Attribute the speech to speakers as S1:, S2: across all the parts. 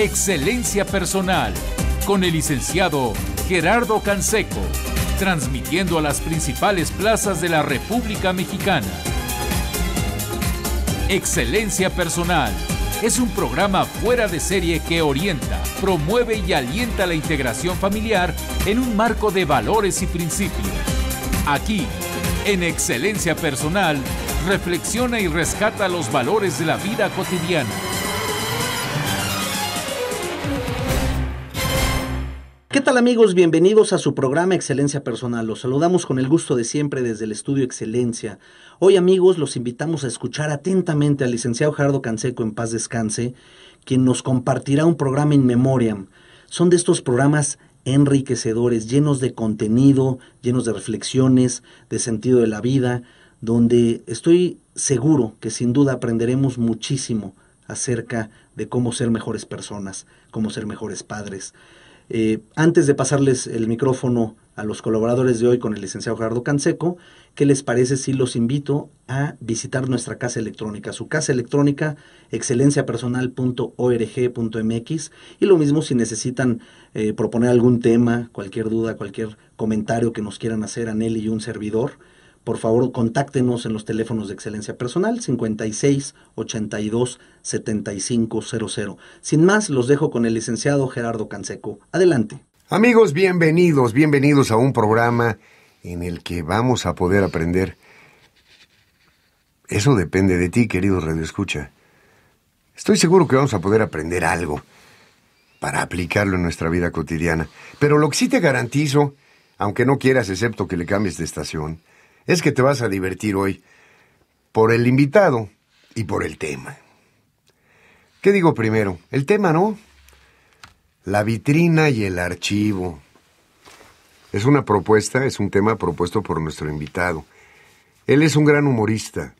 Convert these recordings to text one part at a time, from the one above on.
S1: Excelencia Personal, con el licenciado Gerardo Canseco, transmitiendo a las principales plazas de la República Mexicana. Excelencia Personal es un programa fuera de serie que orienta, promueve y alienta la integración familiar en un marco de valores y principios. Aquí, en Excelencia Personal, reflexiona y rescata los valores de la vida cotidiana.
S2: ¿Qué tal, amigos? Bienvenidos a su programa Excelencia Personal. Los saludamos con el gusto de siempre desde el estudio Excelencia. Hoy, amigos, los invitamos a escuchar atentamente al licenciado Gerardo Canseco, en paz descanse, quien nos compartirá un programa in memoriam. Son de estos programas enriquecedores, llenos de contenido, llenos de reflexiones, de sentido de la vida, donde estoy seguro que sin duda aprenderemos muchísimo acerca de cómo ser mejores personas, cómo ser mejores padres. Antes de pasarles el micrófono a los colaboradores de hoy con el licenciado Gerardo Canseco, ¿qué les parece si los invito a visitar nuestra casa electrónica? Su casa electrónica, excelenciapersonal.org.mx, y lo mismo si necesitan proponer algún tema, cualquier duda, cualquier comentario que nos quieran hacer a Nelly y un servidor, por favor contáctenos en los teléfonos de Excelencia Personal 56 82 75 00. Sin más, los dejo con el licenciado Gerardo Canseco. Adelante.
S3: Amigos, bienvenidos a un programa en el que vamos a poder aprender. Eso depende de ti, querido radioescucha. Estoy seguro que vamos a poder aprender algo para aplicarlo en nuestra vida cotidiana. Pero lo que sí te garantizo, aunque no quieras excepto que le cambies de estación, es que te vas a divertir hoy por el invitado y por el tema. ¿Qué digo primero? El tema, ¿no? La vitrina y el archivo. Es una propuesta, es un tema propuesto por nuestro invitado. Él es un gran humorista,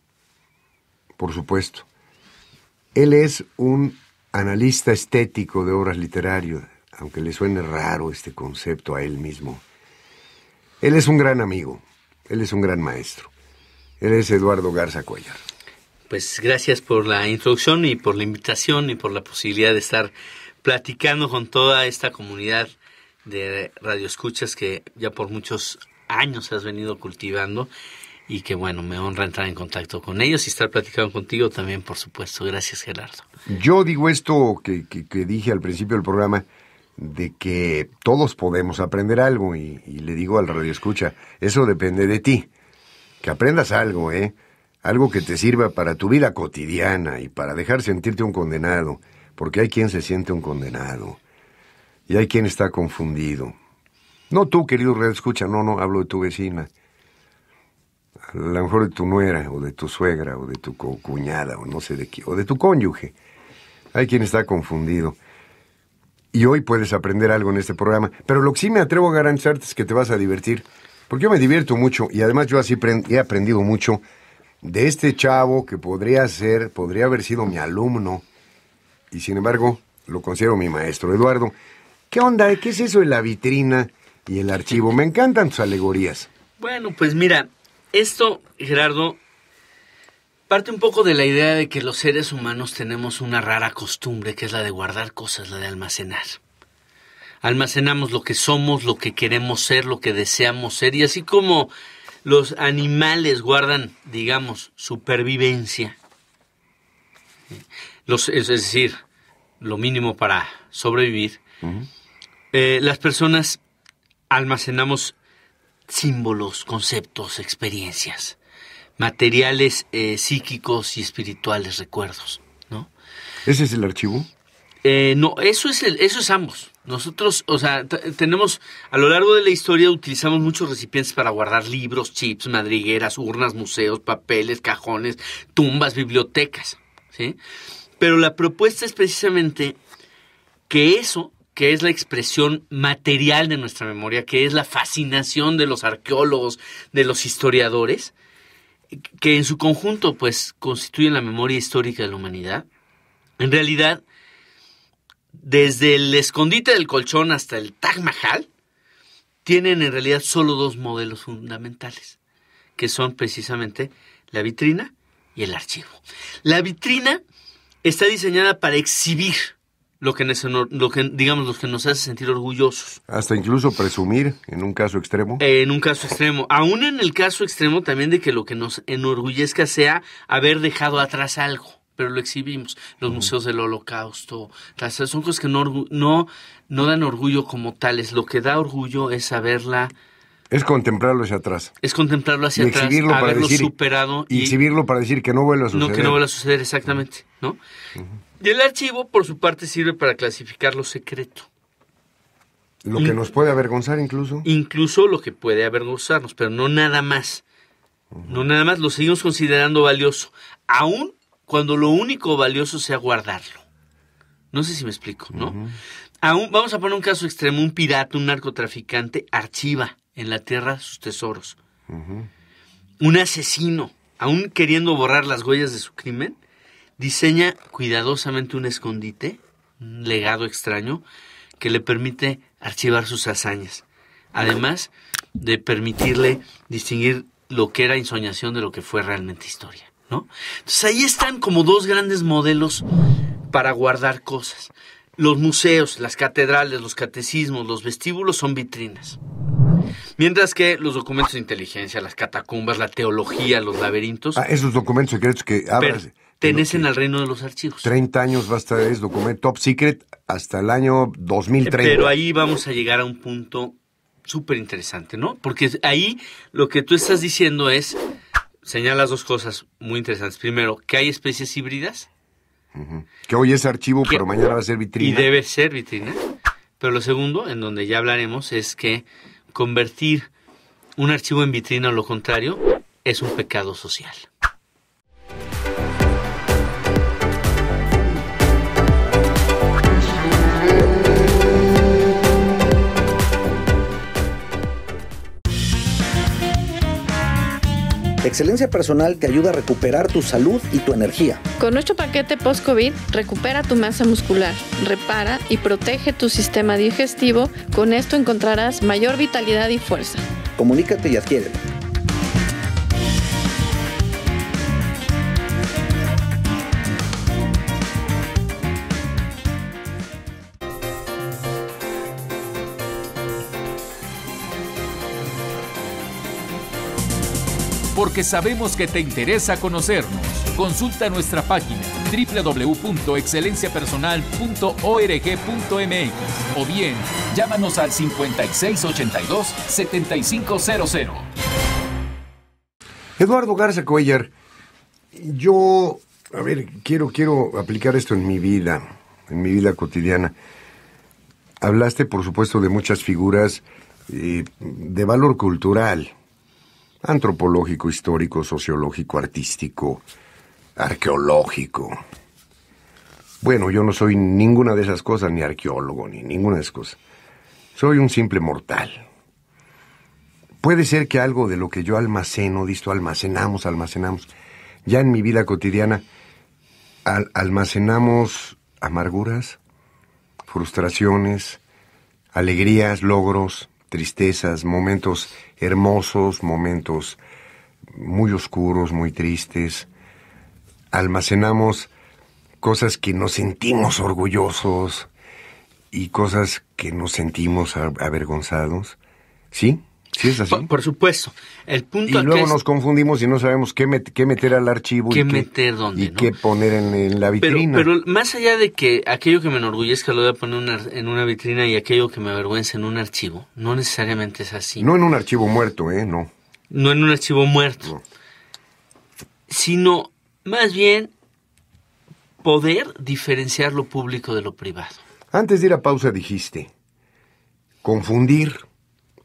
S3: por supuesto. Él es un analista estético de obras literarias, aunque le suene raro este concepto a él mismo. Él es un gran amigo. Él es un gran maestro. Él es Eduardo Garza Cuéllar.
S4: Pues gracias por la introducción y por la invitación y por la posibilidad de estar platicando con toda esta comunidad de radioescuchas que ya por muchos años has venido cultivando y que, bueno, me honra entrar en contacto con ellos y estar platicando contigo también, por supuesto. Gracias, Gerardo.
S3: Yo digo esto que dije al principio del programa, de que todos podemos aprender algo y le digo al radioescucha, eso depende de ti, que aprendas algo, algo que te sirva para tu vida cotidiana y para dejar sentirte un condenado, porque hay quien se siente un condenado y hay quien está confundido. No tú, querido radioescucha, no, hablo de tu vecina, a lo mejor de tu nuera o de tu suegra o de tu cuñada o no sé de qué, o de tu cónyuge. Hay quien está confundido. Y hoy puedes aprender algo en este programa. Pero lo que sí me atrevo a garantizarte es que te vas a divertir. Porque yo me divierto mucho y además yo así he aprendido mucho de este chavo que podría haber sido mi alumno. Y sin embargo, lo considero mi maestro. Eduardo, ¿qué onda? ¿Qué es eso de la vitrina y el archivo? Me encantan tus alegorías.
S4: Bueno, pues mira, esto, Gerardo, parte un poco de la idea de que los seres humanos tenemos una rara costumbre, que es la de guardar cosas, la de almacenar. Almacenamos lo que somos, lo que queremos ser, lo que deseamos ser, y así como los animales guardan, digamos, supervivencia, es decir, lo mínimo para sobrevivir, las personas almacenamos símbolos, conceptos, experiencias, materiales psíquicos y espirituales, recuerdos, ¿no?
S3: ¿Ese es el archivo?
S4: No, eso es ambos. Nosotros, tenemos, a lo largo de la historia utilizamos muchos recipientes para guardar libros, chips, madrigueras, urnas, museos, papeles, cajones, tumbas, bibliotecas, ¿sí? Pero la propuesta es precisamente que eso, que es la expresión material de nuestra memoria, que es la fascinación de los arqueólogos, de los historiadores, que en su conjunto pues constituyen la memoria histórica de la humanidad, en realidad, desde el escondite del colchón hasta el Taj Mahal, tienen en realidad solo dos modelos fundamentales, que son precisamente la vitrina y el archivo. La vitrina está diseñada para exhibir lo que digamos, lo que nos hace sentir orgullosos.
S3: Hasta incluso presumir, en un caso extremo.
S4: En un caso extremo. Aún en el caso extremo también de que lo que nos enorgullezca sea haber dejado atrás algo, pero lo exhibimos. Los museos del Holocausto, son cosas que no dan orgullo como tales. Lo que da orgullo es saberla...
S3: Es contemplarlo hacia atrás.
S4: Es contemplarlo hacia atrás,
S3: exhibirlo
S4: haberlo
S3: para decir,
S4: superado.
S3: Y exhibirlo para decir que no vuelva a suceder.
S4: No, que no vuelva a suceder, exactamente, ¿no? Y el archivo, por su parte, sirve para clasificar lo secreto.
S3: Lo que nos puede avergonzar incluso.
S4: Incluso lo que puede avergonzarnos, pero no nada más. No nada más, lo seguimos considerando valioso. Aún cuando lo único valioso sea guardarlo. No sé si me explico, ¿no? Aún, vamos a poner un caso extremo, un pirata, un narcotraficante, archiva en la tierra sus tesoros. Un asesino, aún queriendo borrar las huellas de su crimen, diseña cuidadosamente un escondite, un legado extraño, que le permite archivar sus hazañas. Además de permitirle distinguir lo que era ensoñación de lo que fue realmente historia, ¿no? Entonces ahí están como dos grandes modelos para guardar cosas. Los museos, las catedrales, los catecismos, los vestíbulos son vitrinas. Mientras que los documentos de inteligencia, las catacumbas, la teología, los laberintos...
S3: esos documentos secretos que abras...
S4: Pertenecen al reino de los archivos.
S3: 30 años va a estar ese documento top secret hasta el año 2030.
S4: Pero ahí vamos a llegar a un punto súper interesante, ¿no? Porque ahí lo que tú estás diciendo es... Señalas dos cosas muy interesantes. Primero, que hay especies híbridas.
S3: Que hoy es archivo, pero mañana va a ser vitrina.
S4: Y debe ser vitrina. Pero lo segundo, en donde ya hablaremos, es que convertir un archivo en vitrina o lo contrario es un pecado social.
S2: Excelencia Personal te ayuda a recuperar tu salud y tu energía.
S5: Con nuestro paquete post-COVID, recupera tu masa muscular, repara y protege tu sistema digestivo. Con esto encontrarás mayor vitalidad y fuerza.
S2: Comunícate y adquiérelo.
S1: Porque sabemos que te interesa conocernos. Consulta nuestra página www.excelenciapersonal.org.mx o bien llámanos al 5682-7500.
S3: Eduardo Garza Cuellar, yo, quiero aplicar esto en mi vida cotidiana. Hablaste, por supuesto, de muchas figuras de valor cultural, antropológico, histórico, sociológico, artístico, arqueológico. Bueno, yo no soy ninguna de esas cosas, ni arqueólogo, ni ninguna de esas cosas. Soy un simple mortal. Puede ser que algo de lo que yo almacenamos, ya en mi vida cotidiana, almacenamos amarguras, frustraciones, alegrías, logros, tristezas, momentos hermosos, momentos muy oscuros, muy tristes. Almacenamos cosas que nos sentimos orgullosos y cosas que nos sentimos avergonzados. ¿Sí? ¿Sí es así?
S4: Por supuesto. El punto
S3: y luego nos confundimos y no sabemos qué meter al archivo
S4: meter dónde,
S3: y qué poner en la vitrina.
S4: Pero más allá de que aquello que me enorgullezca lo voy a poner en una vitrina y aquello que me avergüenza en un archivo, no necesariamente es así.
S3: No en un archivo muerto, no.
S4: No en un archivo muerto. No. Sino, más bien, poder diferenciar lo público de lo privado.
S3: Antes de ir a pausa dijiste, confundir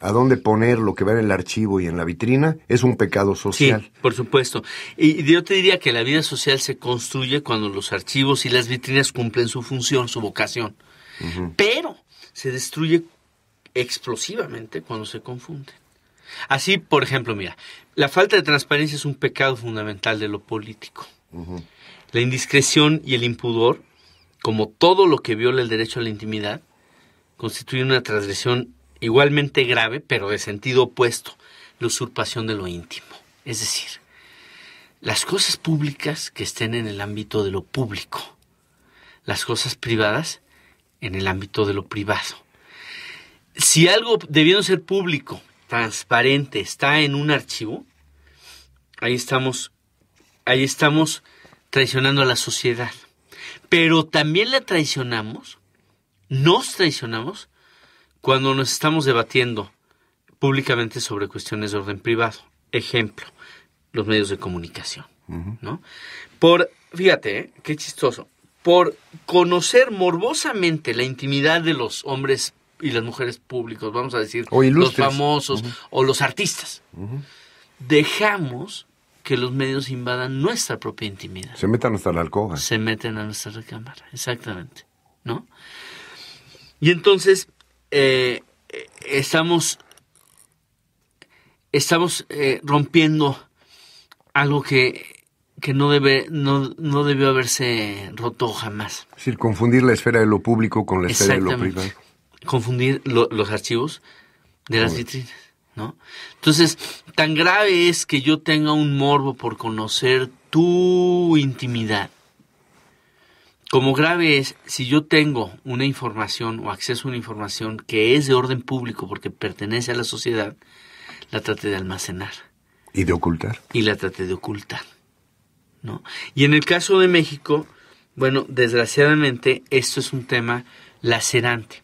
S3: a dónde poner lo que va en el archivo y en la vitrina es un pecado social.
S4: Sí, por supuesto. Y yo te diría que la vida social se construye cuando los archivos y las vitrinas cumplen su función, su vocación. Pero se destruye explosivamente cuando se confunden. Así, por ejemplo, mira, la falta de transparencia es un pecado fundamental de lo político. La indiscreción y el impudor, como todo lo que viola el derecho a la intimidad, constituyen una transgresión igualmente grave, pero de sentido opuesto, la usurpación de lo íntimo. Es decir, las cosas públicas que estén en el ámbito de lo público, las cosas privadas en el ámbito de lo privado. Si algo debiendo ser público, transparente, está en un archivo, ahí estamos traicionando a la sociedad. Pero también nos traicionamos cuando nos estamos debatiendo públicamente sobre cuestiones de orden privado. Ejemplo, los medios de comunicación, ¿no? Fíjate, qué chistoso, por conocer morbosamente la intimidad de los hombres y las mujeres públicos, vamos a decir, los famosos o los artistas, dejamos que los medios invadan nuestra propia intimidad.
S3: Se metan hasta la alcoba.
S4: Se meten a nuestra recámara, exactamente, ¿no? Y entonces estamos rompiendo algo que no debió haberse roto jamás.
S3: Es decir, confundir la esfera de lo público con la esfera de lo privado.
S4: Confundir los archivos de las vitrinas, ¿no? Entonces, tan grave es que yo tenga un morbo por conocer tu intimidad, como grave es si yo tengo una información o acceso a una información que es de orden público porque pertenece a la sociedad, la trate de almacenar.
S3: Y de ocultar.
S4: Y la trate de ocultar, ¿no? Y en el caso de México, bueno, desgraciadamente esto es un tema lacerante,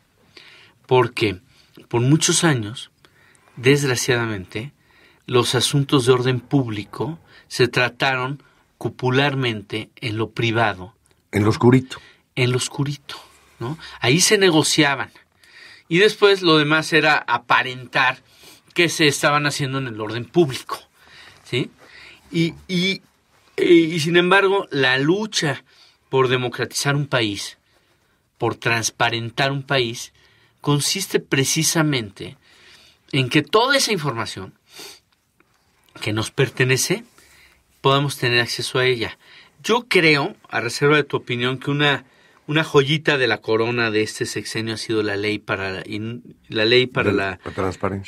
S4: porque por muchos años, desgraciadamente, los asuntos de orden público se trataron cupularmente en lo privado.
S3: En lo oscurito.
S4: En lo oscurito, ¿no? Ahí se negociaban. Y después lo demás era aparentar que se estaban haciendo en el orden público, ¿sí? Y sin embargo, la lucha por democratizar un país, por transparentar un país, consiste precisamente en que toda esa información que nos pertenece, podamos tener acceso a ella. Yo creo, a reserva de tu opinión, que una joyita de la corona de este sexenio ha sido la ley para la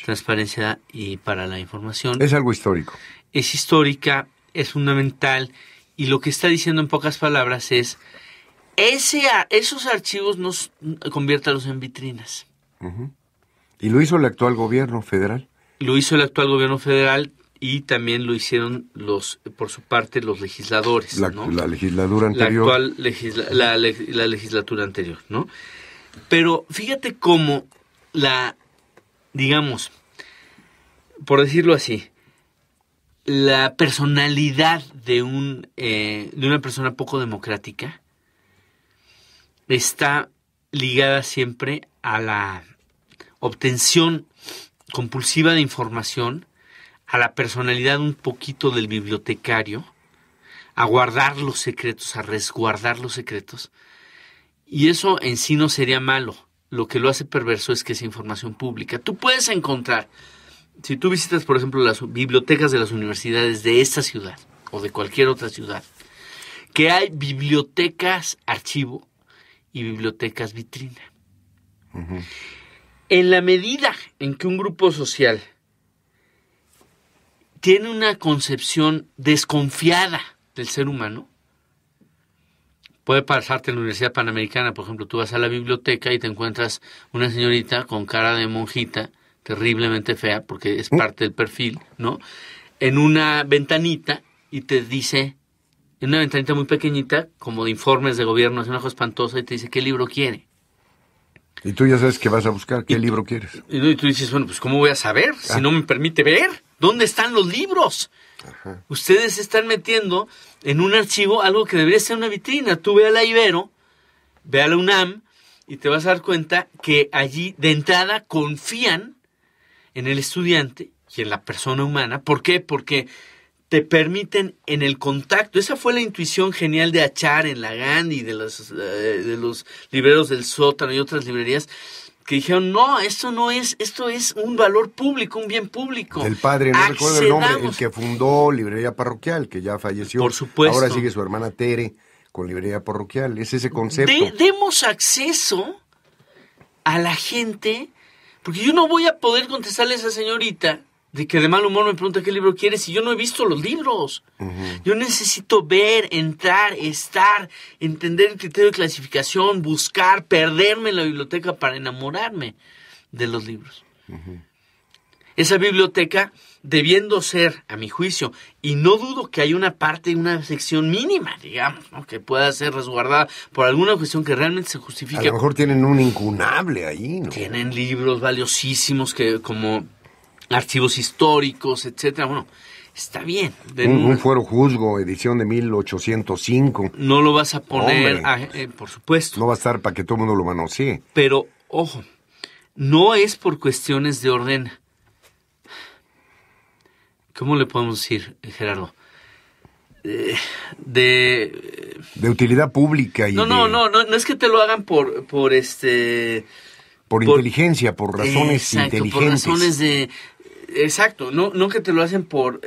S4: transparencia y para la información.
S3: Es algo histórico.
S4: Es histórica, es fundamental, y lo que está diciendo en pocas palabras es esos archivos conviértalos en vitrinas.
S3: ¿Y lo hizo el actual gobierno federal?
S4: Lo hizo el actual gobierno federal y también lo hicieron por su parte los legisladores, ¿no?
S3: La legislatura anterior.
S4: La legislatura anterior, ¿no? Pero fíjate cómo digamos, por decirlo así, la personalidad de una persona poco democrática está ligada siempre a la obtención compulsiva de información, a la personalidad un poquito del bibliotecario, a guardar los secretos, a resguardar los secretos. Y eso en sí no sería malo. Lo que lo hace perverso es que es información pública. Tú puedes encontrar, si tú visitas, por ejemplo, las bibliotecas de las universidades de esta ciudad o de cualquier otra ciudad, que hay bibliotecas archivo y bibliotecas vitrina. En la medida en que un grupo social tiene una concepción desconfiada del ser humano, puede pasarte en la Universidad Panamericana, por ejemplo, tú vas a la biblioteca y te encuentras una señorita con cara de monjita, terriblemente fea, porque es parte del perfil, ¿no? En una ventanita, y te dice, en una ventanita muy pequeñita, como de informes de gobierno, es una cosa espantosa, y te dice, ¿qué libro quiere?
S3: Y tú ya sabes qué vas a buscar, ¿qué libro quieres?
S4: Y tú dices, bueno, pues ¿cómo voy a saber si no me permite ver? ¿Dónde están los libros? Ajá. Ustedes están metiendo en un archivo algo que debería ser una vitrina. Tú ve a la Ibero, ve a la UNAM, y te vas a dar cuenta que allí, de entrada, confían en el estudiante y en la persona humana. ¿Por qué? Porque te permiten en el contacto. Esa fue la intuición genial de Achar en la Gandhi, de los libreros del Sótano y otras librerías, que dijeron, no, esto es un valor público, un bien público.
S3: El padre, no recuerdo el nombre, el que fundó Librería Parroquial, que ya falleció.
S4: Por supuesto.
S3: Ahora sigue su hermana Tere con Librería Parroquial. Es ese concepto.
S4: Demos acceso a la gente, porque yo no voy a poder contestarle a esa señorita de que de mal humor me pregunta qué libro quieres y yo no he visto los libros. Yo necesito ver, entrar, estar, entender el criterio de clasificación, buscar, perderme en la biblioteca para enamorarme de los libros. Esa biblioteca debiendo ser, a mi juicio, y no dudo que hay una parte, una sección mínima, digamos, ¿no? Que pueda ser resguardada por alguna cuestión que realmente se justifique.
S3: A lo mejor tienen un incunable ahí, ¿no?
S4: Tienen libros valiosísimos que como archivos históricos, etcétera. Bueno, está bien.
S3: Un fuero juzgo, edición de 1805.
S4: No lo vas a poner, por supuesto.
S3: No va a estar para que todo el mundo lo manosee.
S4: Pero, ojo, no es por cuestiones de orden. ¿Cómo le podemos decir, Gerardo? De
S3: utilidad pública y
S4: no es que te lo hagan por
S3: inteligencia, por razones inteligentes.
S4: Por razones de... Exacto, no que te lo hacen por...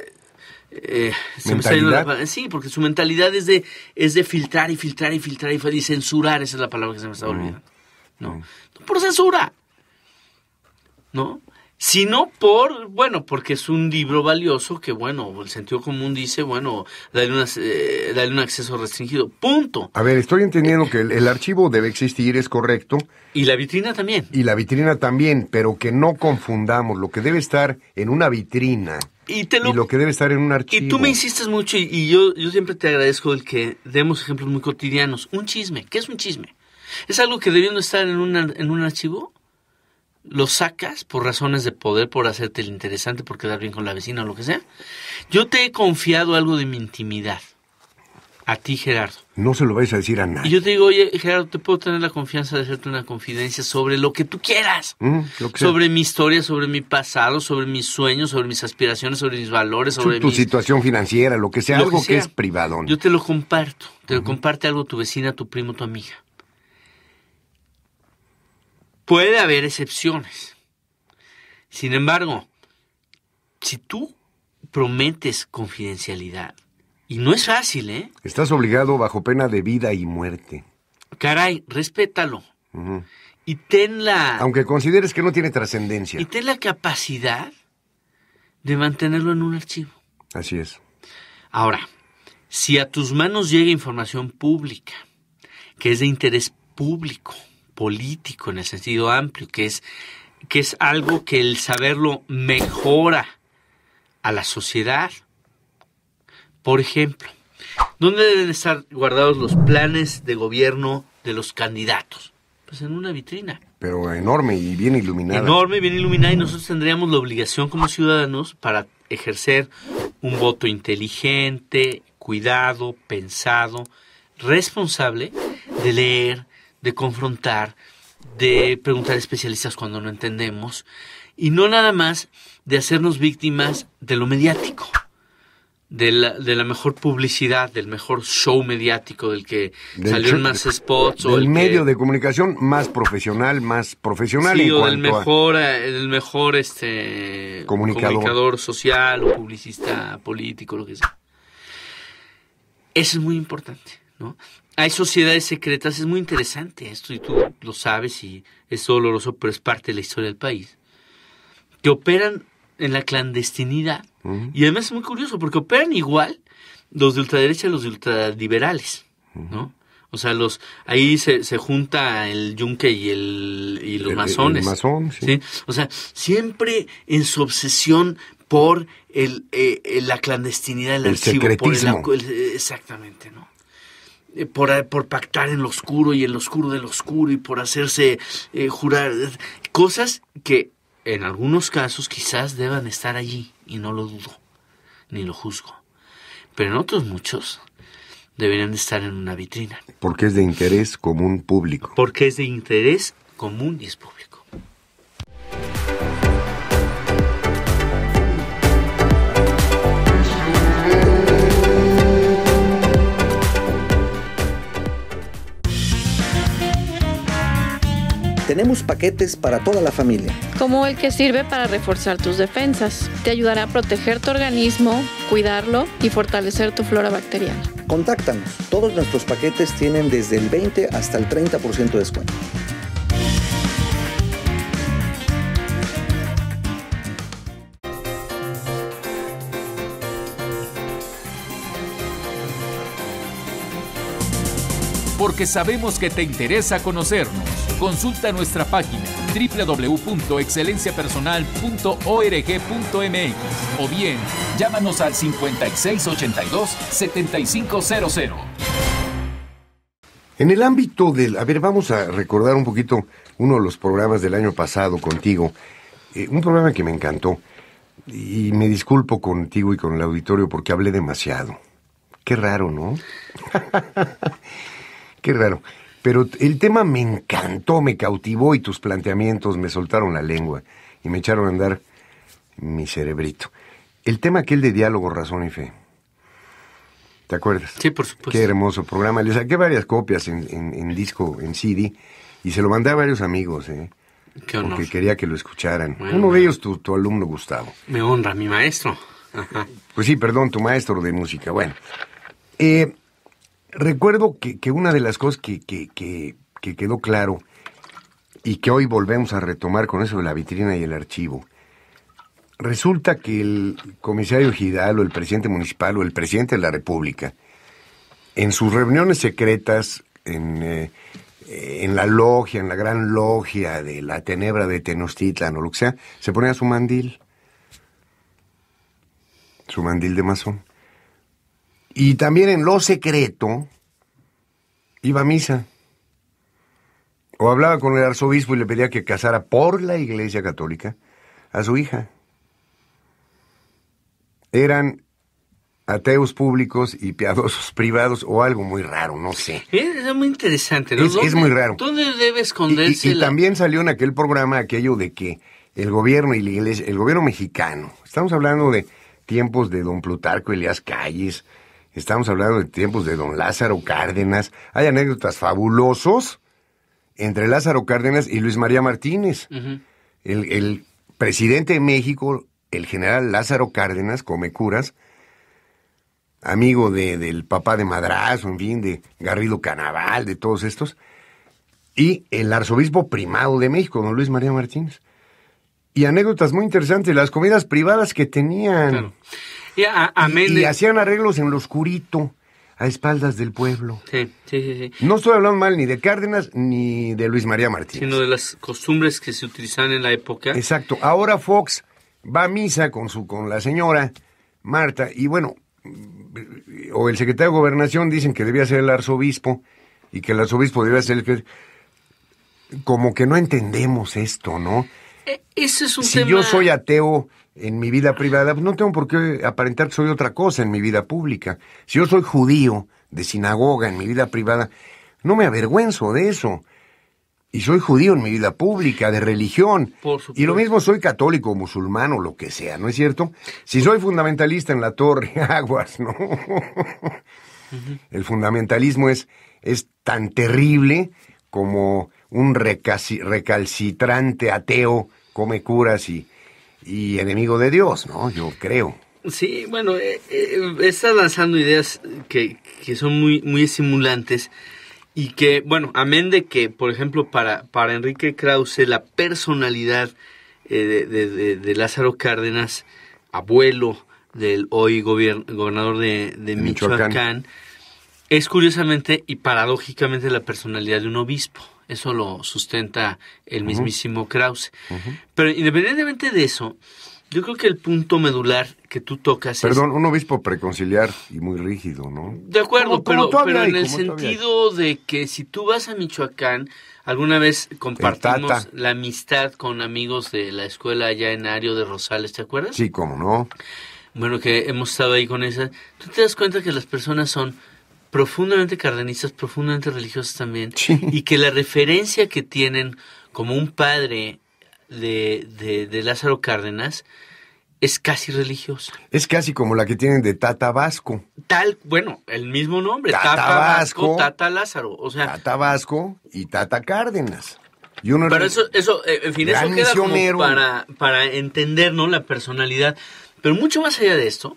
S3: ¿Mentalidad?
S4: Sí, porque su mentalidad es de filtrar y filtrar y filtrar y censurar, esa es la palabra que se me está olvidando. No por censura, ¿no? Sino porque es un libro valioso que, el sentido común dice, dale un acceso restringido, punto.
S3: A ver, estoy entendiendo que el archivo debe existir, es correcto.
S4: Y la vitrina también.
S3: Y la vitrina también, pero que no confundamos lo que debe estar en una vitrina y lo que debe estar en un archivo.
S4: Y tú me insistes mucho y yo siempre te agradezco el que demos ejemplos muy cotidianos. Un chisme, ¿qué es un chisme? ¿Es algo que debiendo estar en un archivo? Lo sacas por razones de poder, por hacerte el interesante, por quedar bien con la vecina o lo que sea. Yo te he confiado algo de mi intimidad. A ti, Gerardo.
S3: No se lo vais a decir a nadie.
S4: Y yo te digo, oye, Gerardo, te puedo tener la confianza de hacerte una confidencia sobre lo que tú quieras. Sobre mi historia, sobre mi pasado, sobre mis sueños, sobre mis aspiraciones, sobre mis valores, sobre
S3: tu situación financiera, lo que sea, algo que es privado.
S4: Yo te lo comparto. Te lo comparte algo tu vecina, tu primo, tu amiga. Puede haber excepciones. Sin embargo, si tú prometes confidencialidad, y no es fácil, ¿eh?
S3: Estás obligado bajo pena de vida y muerte.
S4: Caray, respétalo. Y
S3: aunque consideres que no tiene trascendencia.
S4: Y ten la capacidad de mantenerlo en un archivo.
S3: Así es.
S4: Ahora, si a tus manos llega información pública, que es de interés público, político en el sentido amplio, que es algo que el saberlo mejora a la sociedad. Por ejemplo, ¿dónde deben estar guardados los planes de gobierno de los candidatos? Pues en una vitrina.
S3: Pero enorme y bien iluminada.
S4: Enorme y bien iluminada, y nosotros tendríamos la obligación como ciudadanos para ejercer un voto inteligente, cuidado, pensado, responsable, de leer, de confrontar, de preguntar a especialistas cuando no entendemos, y no nada más de hacernos víctimas de lo mediático, de la mejor publicidad, del mejor show mediático, del que salió en más spots.
S3: Del medio de comunicación más profesional
S4: sí,
S3: en
S4: o
S3: cuanto
S4: del mejor comunicador social o publicista político, lo que sea. Eso es muy importante, ¿no? Hay sociedades secretas, es muy interesante esto, y tú lo sabes, y es doloroso, pero es parte de la historia del país, que operan en la clandestinidad. Y además es muy curioso, porque operan igual los de ultraderecha y los de ultraliberales, ¿no? O sea, ahí se junta el yunque y los masones.
S3: El masón, sí.
S4: O sea, siempre en su obsesión por la clandestinidad del archivo.
S3: Secretismo.
S4: Exactamente, ¿no? Por pactar en lo oscuro y en lo oscuro del oscuro, y por hacerse jurar cosas que en algunos casos quizás deban estar allí, y no lo dudo, ni lo juzgo. Pero en otros muchos deberían de estar en una vitrina.
S3: Porque es de interés común público.
S4: Porque es de interés común y es público.
S2: Tenemos paquetes para toda la familia.
S5: Como el que sirve para reforzar tus defensas. Te ayudará a proteger tu organismo, cuidarlo y fortalecer tu flora bacteriana.
S2: Contáctanos. Todos nuestros paquetes tienen desde el 20 hasta el 30% de descuento.
S1: porque sabemos que te interesa conocernos. Consulta nuestra página www.excelenciapersonal.org.mx o bien llámanos al 5682-7500.
S3: En el ámbito del... A ver, vamos a recordar un poquito uno de los programas del año pasado contigo. Un programa que me encantó. Y me disculpo contigo y con el auditorio porque hablé demasiado. Qué raro, ¿no? Qué raro. Pero el tema me encantó, me cautivó y tus planteamientos me soltaron la lengua y me echaron a andar mi cerebrito. El tema aquel de diálogo, razón y fe. ¿Te acuerdas?
S4: Sí, por supuesto.
S3: Qué hermoso programa. Le saqué varias copias en disco, en CD, y se lo mandé a varios amigos,
S4: Qué honor.
S3: porque quería que lo escucharan.
S4: Bueno,
S3: Uno de ellos, tu alumno Gustavo.
S4: Me honra, mi maestro. Ajá.
S3: Pues sí, perdón, tu maestro de música. Bueno, recuerdo que una de las cosas que quedó claro y que hoy volvemos a retomar con eso de la vitrina y el archivo, resulta que el comisario Gidal o el presidente municipal o el presidente de la República, en sus reuniones secretas, en la logia, en la gran logia de la Tenebra de Tenochtitlan o lo que sea, se ponía su mandil de masón. Y también en lo secreto iba a misa. O hablaba con el arzobispo y le pedía que casara por la Iglesia Católica a su hija. Eran ateos públicos y piadosos privados o algo muy raro, no sé.
S4: Es muy interesante, ¿no?
S3: Es muy raro.
S4: ¿Dónde debe esconderse
S3: y también salió en aquel programa aquello de que el gobierno y la Iglesia, el gobierno mexicano, estamos hablando de tiempos de don Plutarco Elías Calles, estamos hablando de tiempos de don Lázaro Cárdenas, hay anécdotas fabulosos entre Lázaro Cárdenas y Luis María Martínez.
S4: Uh-huh.
S3: El presidente de México, el general Lázaro Cárdenas, Comecuras, amigo del papá de Madrazo, en fin, de Garrido Canaval, de todos estos, y el arzobispo primado de México, don Luis María Martínez. Y anécdotas muy interesantes, las comidas privadas que tenían.
S4: Claro. Y
S3: hacían arreglos en lo oscurito, a espaldas del pueblo.
S4: Sí.
S3: No estoy hablando mal ni de Cárdenas ni de Luis María Martínez.
S4: Sino de las costumbres que se utilizaban en la época.
S3: Exacto. Ahora Fox va a misa con la señora Marta, y bueno, o el secretario de Gobernación dicen que debía ser el arzobispo, y que el arzobispo debía ser el que... Como que no entendemos esto, ¿no?
S4: Ese es un
S3: si
S4: tema...
S3: yo soy ateo en mi vida privada, pues no tengo por qué aparentar que soy otra cosa en mi vida pública. Si yo soy judío de sinagoga en mi vida privada, no me avergüenzo de eso. Y soy judío en mi vida pública, de religión.
S4: Por supuesto.
S3: Y lo mismo soy católico, musulmán o lo que sea, ¿no es cierto? Si soy fundamentalista en la torre, aguas, ¿no? Uh-huh. El fundamentalismo es tan terrible como un recalcitrante ateo, come curas y enemigo de Dios, ¿no? Yo creo.
S4: Sí, bueno, estás lanzando ideas que son muy, muy estimulantes y que, bueno, amén de que, por ejemplo, para Enrique Krause, la personalidad de Lázaro Cárdenas, abuelo del hoy gobernador de Michoacán, es curiosamente y paradójicamente la personalidad de un obispo. Eso lo sustenta el mismísimo Krause. Uh-huh. Pero independientemente de eso, yo creo que el punto medular que tú tocas
S3: Perdón, un obispo preconciliar y muy rígido, ¿no?
S4: De acuerdo, pero
S3: hay,
S4: en el sentido de que si tú vas a Michoacán, alguna vez compartimos la amistad con amigos de la escuela allá en Ario de Rosales, ¿te acuerdas?
S3: Sí, cómo no.
S4: Bueno, que hemos estado ahí con esa. Tú te das cuenta que las personas son profundamente cardenistas, profundamente religiosas también, sí. Y que la referencia que tienen como un padre de Lázaro Cárdenas es casi religiosa.
S3: Es casi como la que tienen de Tata Vasco.
S4: Bueno, el mismo nombre,
S3: Tata Vasco,
S4: Tata Lázaro, o sea,
S3: Tata Vasco y Tata Cárdenas.
S4: Pero eso, en fin, eso queda como para entender, ¿no?, la personalidad. Pero mucho más allá de esto,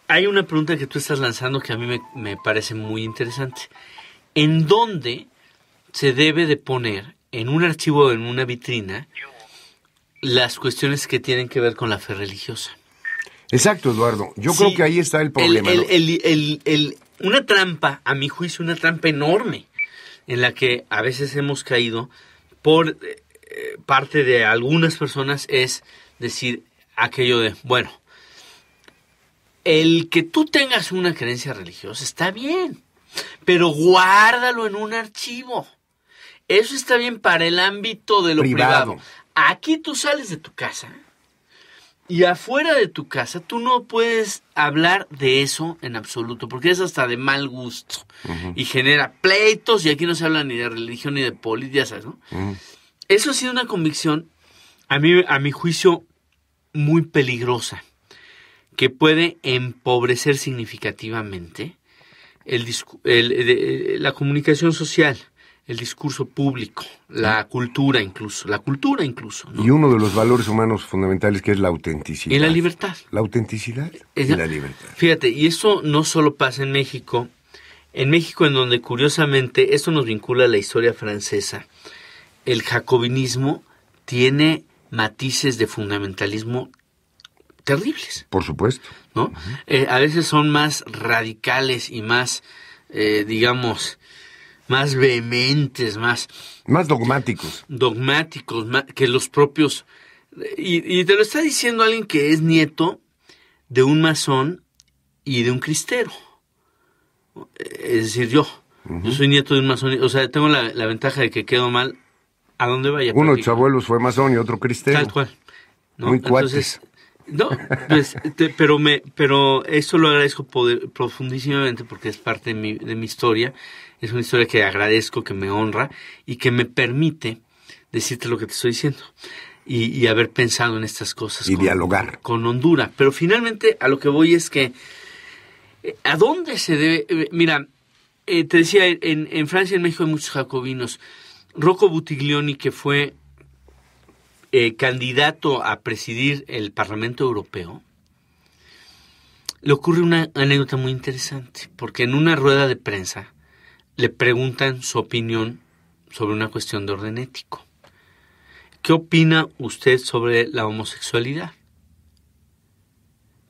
S4: hay una pregunta que tú estás lanzando que a mí me parece muy interesante. ¿En dónde se debe de poner en un archivo o en una vitrina las cuestiones que tienen que ver con la fe religiosa?
S3: Exacto, Eduardo. Yo creo que ahí está el problema.
S4: una trampa, a mi juicio, una trampa enorme, en la que a veces hemos caído por parte de algunas personas, es decir aquello de, bueno, el que tú tengas una creencia religiosa está bien, pero guárdalo en un archivo. Eso está bien para el ámbito de lo privado. Aquí tú sales de tu casa y afuera de tu casa tú no puedes hablar de eso en absoluto, porque es hasta de mal gusto y genera pleitos, y aquí no se habla ni de religión ni de política, ¿sabes, no? Eso ha sido una convicción, a mi juicio, muy peligrosa, que puede empobrecer significativamente la comunicación social, el discurso público, la cultura incluso, ¿no?
S3: Y uno de los valores humanos fundamentales, que es la autenticidad.
S4: Y la libertad.
S3: La autenticidad y la libertad.
S4: Fíjate, y eso no solo pasa en México, en donde curiosamente esto nos vincula a la historia francesa. El jacobinismo tiene matices de fundamentalismo terribles.
S3: Por supuesto.
S4: ¿No? A veces son más radicales y más, digamos, más vehementes, más
S3: dogmáticos.
S4: Que los propios. Y te lo está diciendo alguien que es nieto de un masón y de un cristero. Es decir, yo soy nieto de un masón, o sea, tengo la ventaja de que quedo mal a donde vaya.
S3: Uno de tus abuelos fue masón y otro cristero.
S4: Tal cual. ¿No?
S3: Muy cuates.
S4: No, pues, pero esto lo agradezco profundísimamente, porque es parte de mi historia. Es una historia que agradezco, que me honra y que me permite decirte lo que te estoy diciendo y haber pensado en estas cosas.
S3: Y dialogar.
S4: Con hondura. Pero finalmente a lo que voy es que ¿a dónde se debe? Mira, te decía, en Francia y en México hay muchos jacobinos. Rocco Buttiglione, que fue candidato a presidir el Parlamento Europeo, le ocurre una anécdota muy interesante, porque en una rueda de prensa le preguntan su opinión sobre una cuestión de orden ético. ¿Qué opina usted sobre la homosexualidad?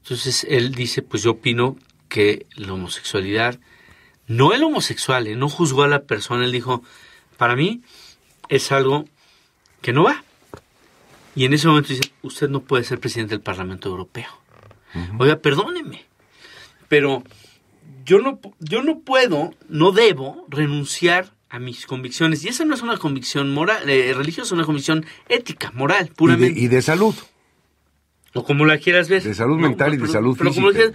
S4: Entonces él dice, pues yo opino que la homosexualidad, no el homosexual, no juzgó a la persona, él dijo, para mí es algo que no va. Y en ese momento dice, usted no puede ser presidente del Parlamento Europeo. Oiga, perdóneme, pero yo no puedo, no debo renunciar a mis convicciones. Y esa no es una convicción moral, religiosa, es una convicción ética, moral, puramente.
S3: Y de salud.
S4: O como la quieras ver.
S3: De salud mental y de salud física.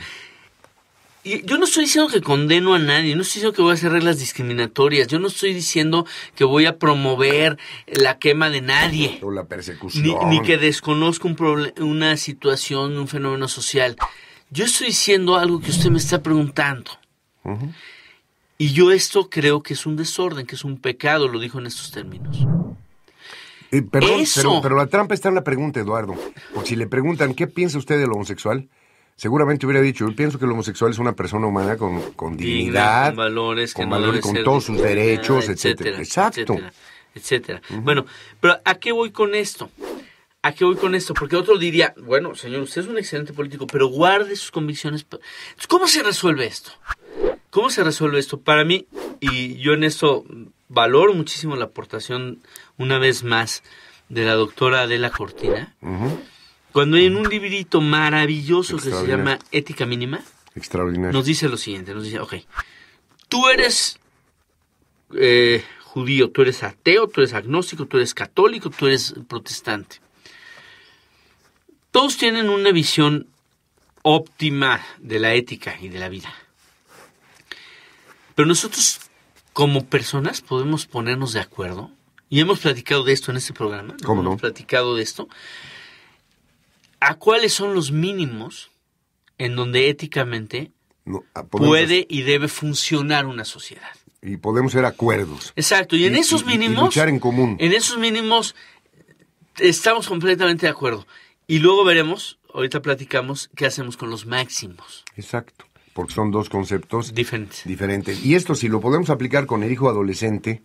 S4: Y yo no estoy diciendo que condeno a nadie, no estoy diciendo que voy a hacer reglas discriminatorias, yo no estoy diciendo que voy a promover la quema de nadie.
S3: O la persecución.
S4: Ni que desconozco una situación, un fenómeno social. Yo estoy diciendo algo que usted me está preguntando. Y yo esto creo que es un desorden, que es un pecado, lo dijo en estos términos.
S3: Perdón, pero la trampa está en la pregunta, Eduardo. Porque si le preguntan, ¿qué piensa usted del homosexual? Seguramente hubiera dicho, yo pienso que el homosexual es una persona humana con dignidad,
S4: con valores,
S3: con todos sus derechos, etcétera. Exacto.
S4: Etcétera. Bueno, pero ¿a qué voy con esto? Porque otro diría, bueno, señor, usted es un excelente político, pero guarde sus convicciones. ¿Cómo se resuelve esto? Para mí, y yo en esto valoro muchísimo la aportación, una vez más, de la doctora Adela Cortina, cuando hay en un librito maravilloso que se llama Ética Mínima,
S3: extraordinario,
S4: nos dice lo siguiente, ok, tú eres judío, tú eres ateo, tú eres agnóstico, tú eres católico, tú eres protestante. Todos tienen una visión óptima de la ética y de la vida. Pero nosotros, como personas, podemos ponernos de acuerdo, y hemos platicado de esto en este programa, ¿no?
S3: ¿Cómo no?
S4: Hemos platicado de esto, a cuáles son los mínimos en donde éticamente puede y debe funcionar una sociedad.
S3: Y podemos hacer acuerdos.
S4: Exacto, y en esos mínimos...
S3: Y luchar en común.
S4: En esos mínimos estamos completamente de acuerdo. Y luego veremos, ahorita platicamos, qué hacemos con los máximos.
S3: Exacto, porque son dos conceptos
S4: diferentes.
S3: Y esto, si lo podemos aplicar con el hijo adolescente,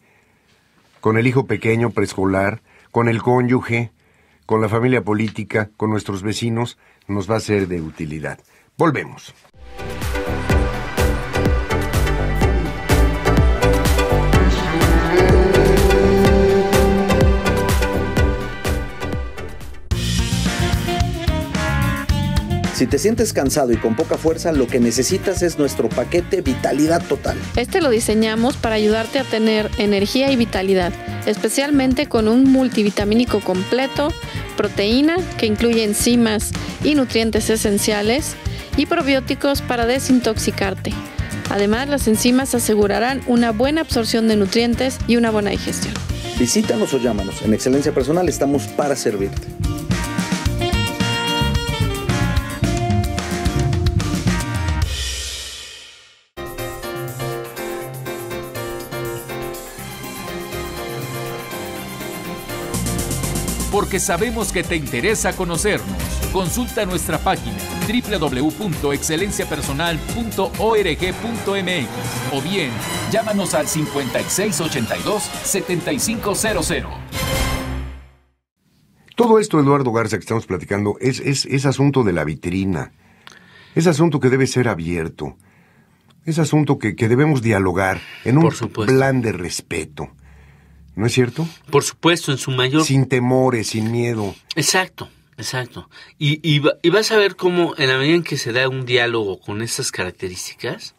S3: con el hijo pequeño preescolar, con el cónyuge, con la familia política, con nuestros vecinos, nos va a ser de utilidad. Volvemos.
S2: te sientes cansado y con poca fuerza, lo que necesitas es nuestro paquete Vitalidad Total.
S5: Este lo diseñamos para ayudarte a tener energía y vitalidad, especialmente con un multivitamínico completo, proteína que incluye enzimas y nutrientes esenciales y probióticos para desintoxicarte. Además, las enzimas asegurarán una buena absorción de nutrientes y una buena digestión.
S2: Visítanos o llámanos. En Excelencia Personal estamos para servirte.
S1: Porque sabemos que te interesa conocernos. Consulta nuestra página www.excelenciapersonal.org.mx o bien llámanos al 5682-7500.
S3: Todo esto, Eduardo Garza, que estamos platicando, es asunto de la vitrina. Es asunto que debe ser abierto. Es asunto que debemos dialogar en un plan de respeto. ¿No es cierto?
S4: Por supuesto, en su mayor...
S3: Sin temores, sin miedo.
S4: Exacto. Y vas a ver cómo en la medida en que se da un diálogo con estas características,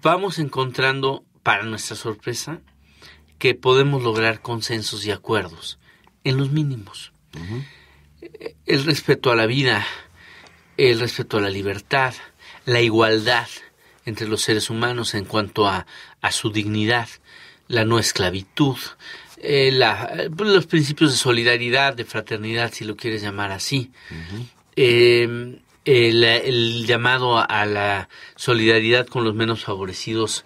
S4: vamos encontrando, para nuestra sorpresa, que podemos lograr consensos y acuerdos en los mínimos. Uh-huh. El respeto a la vida, el respeto a la libertad, la igualdad entre los seres humanos en cuanto a su dignidad, la no esclavitud, los principios de solidaridad, de fraternidad, si lo quieres llamar así, uh-huh. El llamado a la solidaridad con los menos favorecidos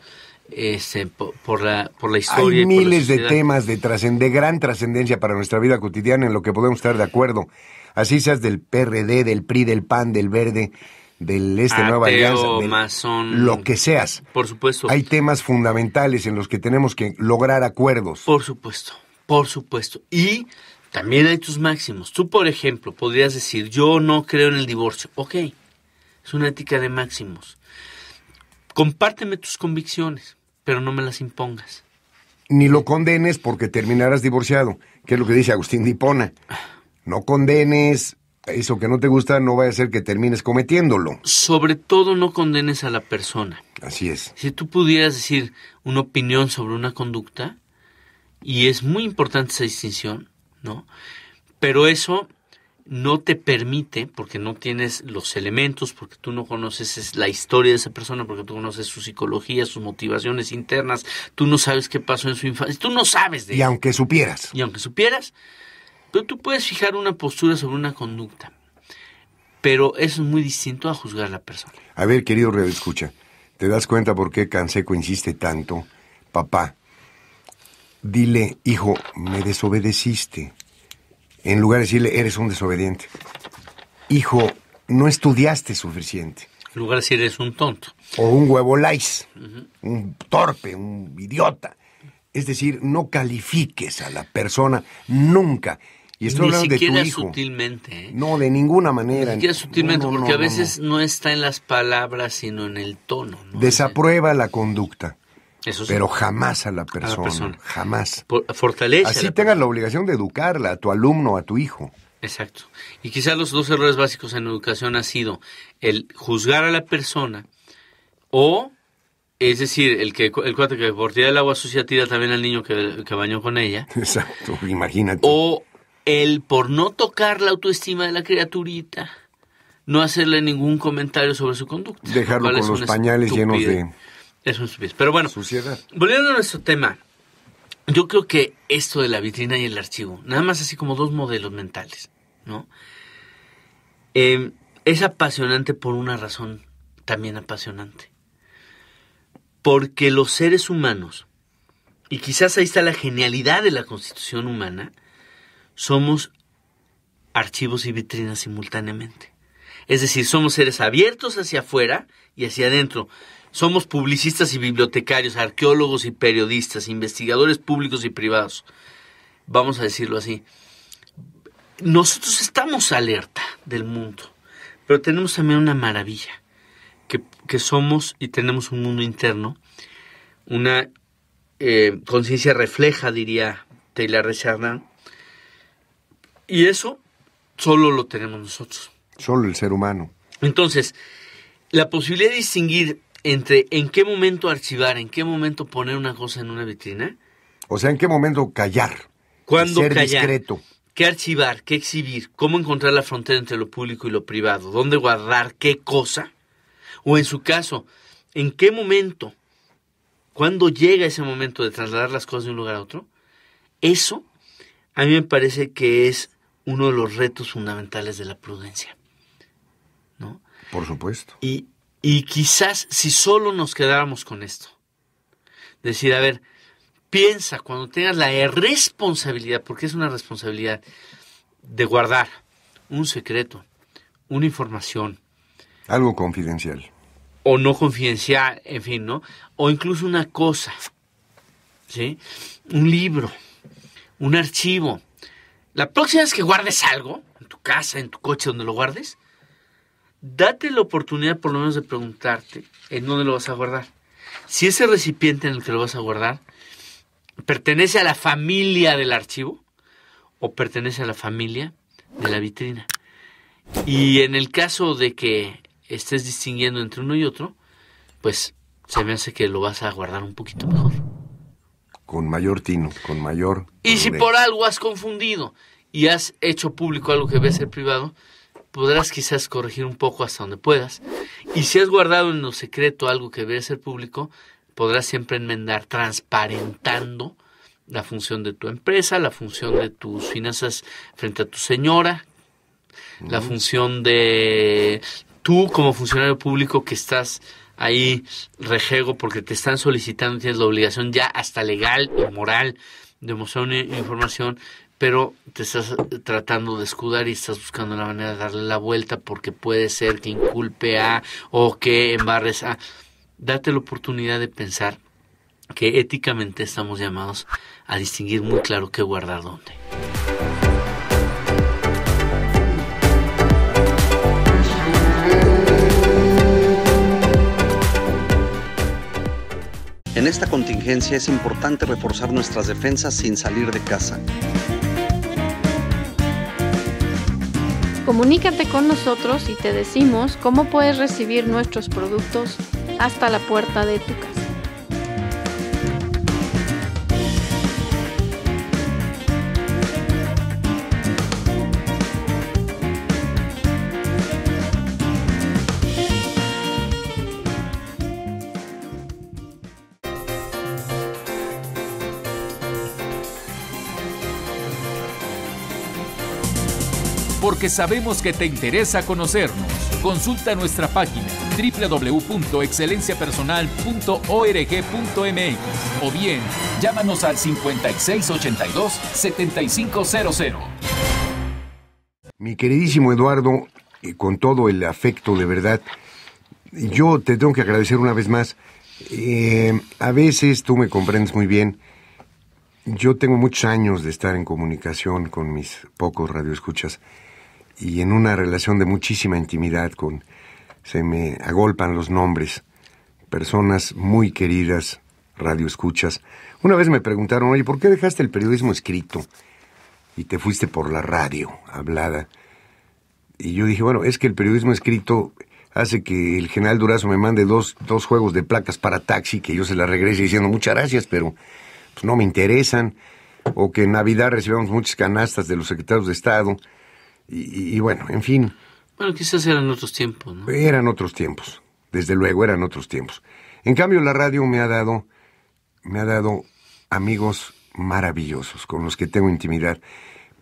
S4: por la historia.
S3: Hay miles de temas de gran trascendencia para nuestra vida cotidiana en lo que podemos estar de acuerdo, así seas del PRD, del PRI, del PAN, del Verde, del Nueva Alianza,
S4: masón,
S3: lo que seas.
S4: Por supuesto.
S3: Hay temas fundamentales en los que tenemos que lograr acuerdos.
S4: Por supuesto. Y también hay tus máximos. Tú, por ejemplo, podrías decir, yo no creo en el divorcio. Ok, es una ética de máximos. Compárteme tus convicciones, pero no me las impongas.
S3: Ni lo condenes porque terminarás divorciado, que es lo que dice Agustín de Hipona. No condenes... Eso que no te gusta no vaya a ser que termines cometiéndolo.
S4: Sobre todo no condenes a la persona.
S3: Así es.
S4: Si tú pudieras decir una opinión sobre una conducta, y es muy importante esa distinción, ¿no? Pero eso no te permite, porque no tienes los elementos, porque tú no conoces la historia de esa persona, porque tú conoces su psicología, sus motivaciones internas, tú no sabes qué pasó en su infancia, tú no sabes de eso.
S3: Y aunque supieras,
S4: pero tú puedes fijar una postura sobre una conducta, pero eso es muy distinto a juzgar a la persona.
S3: A ver, querido radioescucha, ¿te das cuenta por qué Canseco insiste tanto? Papá, dile, hijo, me desobedeciste. En lugar de decirle, eres un desobediente. Hijo, no estudiaste suficiente.
S4: En lugar de decir, eres un tonto.
S3: O un huevolais, uh-huh. Un torpe, un idiota. Es decir, no califiques a la persona nunca. Y estoy hablando de tu hijo. Ni siquiera
S4: sutilmente.
S3: No, de ninguna manera.
S4: Ni siquiera sutilmente, porque a veces no está en las palabras, sino en el tono, ¿no?
S3: Desaprueba la conducta.
S4: Eso sí.
S3: Pero jamás a la persona. Jamás.
S4: Fortalece.
S3: Así tengas la obligación de educarla, a tu alumno, a tu hijo.
S4: Exacto. Y quizás los dos errores básicos en educación ha sido el juzgar a la persona o... Es decir, el cuate que por tirar el agua sucia tira también al niño que bañó con ella.
S3: Exacto, imagínate.
S4: O el por no tocar la autoestima de la criaturita, no hacerle ningún comentario sobre su conducta.
S3: Dejarlo con los pañales llenos de...
S4: Es una estupidez. Pero bueno,
S3: suciedad.
S4: Volviendo a nuestro tema, yo creo que esto de la vitrina y el archivo, nada más así como dos modelos mentales, ¿no? Es apasionante por una razón también apasionante. Porque los seres humanos, y quizás ahí está la genialidad de la constitución humana, somos archivos y vitrinas simultáneamente. Es decir, somos seres abiertos hacia afuera y hacia adentro. Somos publicistas y bibliotecarios, arqueólogos y periodistas, investigadores públicos y privados. Vamos a decirlo así. Nosotros estamos alerta del mundo, pero tenemos también una maravilla. Que somos y tenemos un mundo interno, una conciencia refleja, diría Teilhard de Chardin, y eso solo lo tenemos nosotros.
S3: Solo el ser humano.
S4: Entonces, la posibilidad de distinguir entre en qué momento archivar, en qué momento poner una cosa en una vitrina.
S3: O sea, ¿en qué momento callar?
S4: ¿Cuándo
S3: ser
S4: callar?
S3: Discreto.
S4: ¿Qué archivar? ¿Qué exhibir? ¿Cómo encontrar la frontera entre lo público y lo privado? ¿Dónde guardar qué cosa? O en su caso, ¿en qué momento? ¿Cuándo llega ese momento de trasladar las cosas de un lugar a otro? Eso, a mí me parece que es uno de los retos fundamentales de la prudencia, ¿no?
S3: Por supuesto.
S4: Y quizás si solo nos quedáramos con esto, decir, a ver, piensa cuando tengas la responsabilidad, porque es una responsabilidad, de guardar un secreto, una información.
S3: Algo confidencial.
S4: O no confidencial, en fin, ¿no? O incluso una cosa, ¿sí? Un libro, un archivo. La próxima vez que guardes algo, en tu casa, en tu coche, donde lo guardes, date la oportunidad por lo menos de preguntarte en dónde lo vas a guardar. Si ese recipiente en el que lo vas a guardar pertenece a la familia del archivo o pertenece a la familia de la vitrina. Y en el caso de que estés distinguiendo entre uno y otro, pues se me hace que lo vas a guardar un poquito mejor.
S3: Con mayor tino, con mayor...
S4: Y si por algo has confundido y has hecho público algo que debe ser privado, podrás quizás corregir un poco hasta donde puedas. Y si has guardado en lo secreto algo que debe ser público, podrás siempre enmendar transparentando la función de tu empresa, la función de tus finanzas frente a tu señora, la función de tú como funcionario público que estás ahí rejego porque te están solicitando, tienes la obligación ya hasta legal y moral de mostrar una información, pero te estás tratando de escudar y estás buscando la manera de darle la vuelta porque puede ser que inculpe a o que embarres a. Date la oportunidad de pensar que éticamente estamos llamados a distinguir muy claro qué guardar dónde.
S2: En esta contingencia es importante reforzar nuestras defensas sin salir de casa.
S5: Comunícate con nosotros y te decimos cómo puedes recibir nuestros productos hasta la puerta de tu casa.
S1: Porque sabemos que te interesa conocernos. Consulta nuestra página www.excelenciapersonal.org.mx o bien llámanos al 5682-7500.
S3: Mi queridísimo Eduardo, con todo el afecto de verdad, yo te tengo que agradecer una vez más. A veces tú me comprendes muy bien. Yo tengo muchos años de estar en comunicación con mis pocos radioescuchas y en una relación de muchísima intimidad se me agolpan los nombres, personas muy queridas, radioescuchas. Una vez me preguntaron, oye, ¿por qué dejaste el periodismo escrito y te fuiste por la radio hablada? Y yo dije, bueno, es que el periodismo escrito hace que el general Durazo me mande dos juegos de placas para taxi, que yo se las regrese diciendo muchas gracias, pero pues no me interesan, o que en Navidad recibamos muchas canastas de los secretarios de Estado, y bueno, en fin.
S4: Bueno, quizás eran otros tiempos, ¿no?
S3: Eran otros tiempos, desde luego, eran otros tiempos. En cambio, la radio me ha dado amigos maravillosos, con los que tengo intimidad.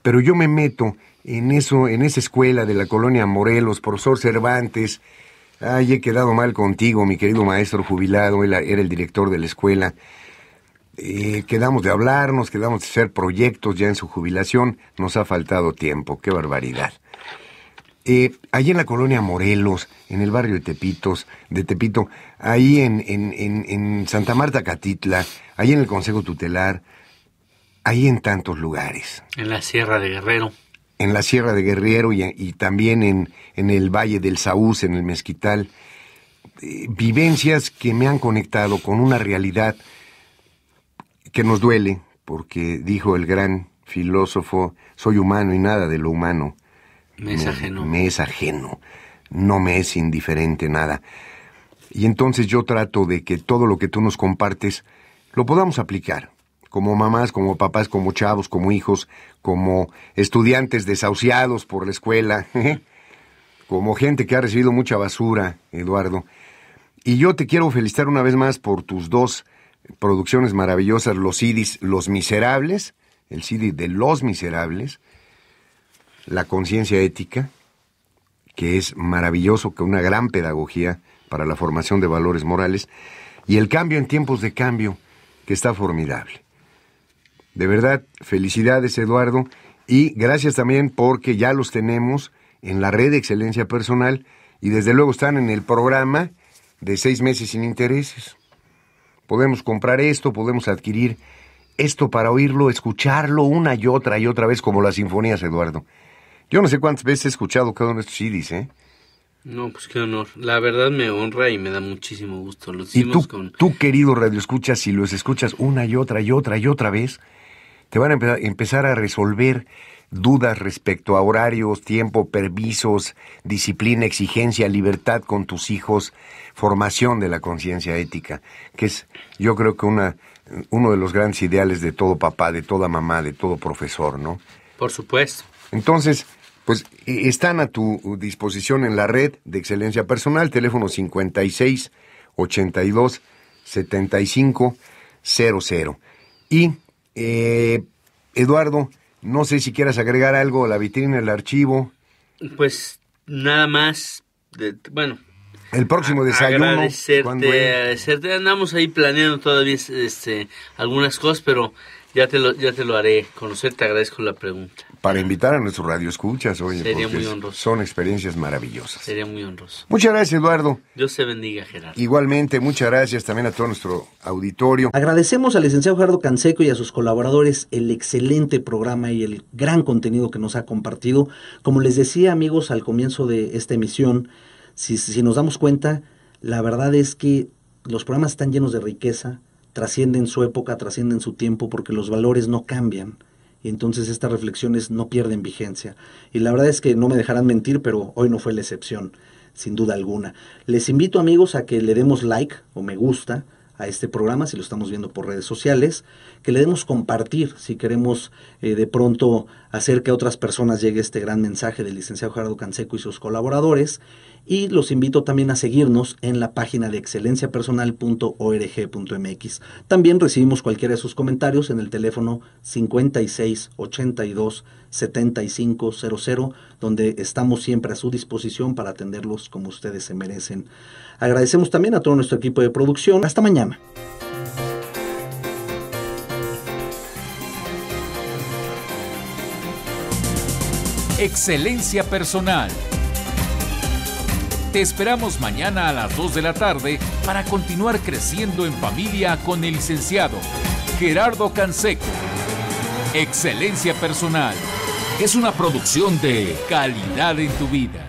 S3: Pero yo me meto en esa escuela de la colonia Morelos, profesor Cervantes. Ay, he quedado mal contigo, mi querido maestro jubilado, él era el director de la escuela. Quedamos de hablarnos, quedamos de hacer proyectos ya en su jubilación. Nos ha faltado tiempo, qué barbaridad. Allí en la colonia Morelos, en el barrio de Tepito, ahí en Santa Marta Catitla, ahí en el Consejo Tutelar, ahí en tantos lugares.
S4: En la Sierra de Guerrero.
S3: En la Sierra de Guerrero y también en el Valle del Saúz, en el Mezquital. Vivencias que me han conectado con una realidad que nos duele, porque dijo el gran filósofo, soy humano y nada de lo humano
S4: Me es ajeno.
S3: Me es ajeno, no me es indiferente nada. Y entonces yo trato de que todo lo que tú nos compartes lo podamos aplicar, como mamás, como papás, como chavos, como hijos, como estudiantes desahuciados por la escuela, como gente que ha recibido mucha basura, Eduardo. Y yo te quiero felicitar una vez más por tus 2 producciones maravillosas, los CDs Los Miserables, el CD de Los Miserables, La Conciencia Ética, que es maravilloso, que una gran pedagogía para la formación de valores morales, y El Cambio en Tiempos de Cambio, que está formidable. De verdad, felicidades, Eduardo, y gracias también porque ya los tenemos en la red de Excelencia Personal, y desde luego están en el programa de 6 meses sin intereses. Podemos comprar esto, podemos adquirir esto para oírlo, escucharlo una y otra vez, como las sinfonías, Eduardo. Yo no sé cuántas veces he escuchado cada uno de estos CDs, ¿eh?
S4: No, pues qué honor. La verdad me honra y me da muchísimo gusto. Lo
S3: Y
S4: hicimos
S3: tú, querido radioescuchas, si los escuchas una y otra vez, te van a empezar a resolver dudas respecto a horarios, tiempo, permisos, disciplina, exigencia, libertad con tus hijos, formación de la conciencia ética, que es, yo creo que uno de los grandes ideales de todo papá, de toda mamá, de todo profesor, ¿no?
S4: Por supuesto.
S3: Entonces, pues están a tu disposición en la red de Excelencia Personal, teléfono 56 82 75 00. Y, Eduardo, no sé si quieras agregar algo a la vitrina, el archivo.
S4: Pues nada más, bueno.
S3: El próximo desayuno.
S4: Agradecerte. Andamos ahí planeando todavía algunas cosas, pero ya te lo haré conocer. Te agradezco la pregunta.
S3: Para invitar a nuestros radioescuchas, oye,
S4: sería muy honroso.
S3: Son experiencias maravillosas.
S4: Sería muy honroso.
S3: Muchas gracias, Eduardo.
S4: Dios te bendiga, Gerardo.
S3: Igualmente, muchas gracias también a todo nuestro auditorio.
S2: Agradecemos al licenciado Gerardo Canseco y a sus colaboradores el excelente programa y el gran contenido que nos ha compartido. Como les decía, amigos, al comienzo de esta emisión, si nos damos cuenta, la verdad es que los programas están llenos de riqueza, trascienden su época, trascienden su tiempo, porque los valores no cambian. Y entonces estas reflexiones no pierden vigencia. Y la verdad es que no me dejarán mentir, pero hoy no fue la excepción, sin duda alguna. Les invito, amigos, a que le demos like o me gusta a este programa, si lo estamos viendo por redes sociales, que le demos compartir, si queremos de pronto hacer que a otras personas llegue este gran mensaje del licenciado Gerardo Canseco y sus colaboradores. Y los invito también a seguirnos en la página de excelenciapersonal.org.mx. También recibimos cualquiera de sus comentarios en el teléfono 56 82 75 00, donde estamos siempre a su disposición para atenderlos como ustedes se merecen. Agradecemos también a todo nuestro equipo de producción. Hasta mañana.
S1: Excelencia Personal. Te esperamos mañana a las 2 de la tarde para continuar creciendo en familia con el licenciado Gerardo Canseco. Excelencia Personal es una producción de Calidad en tu Vida.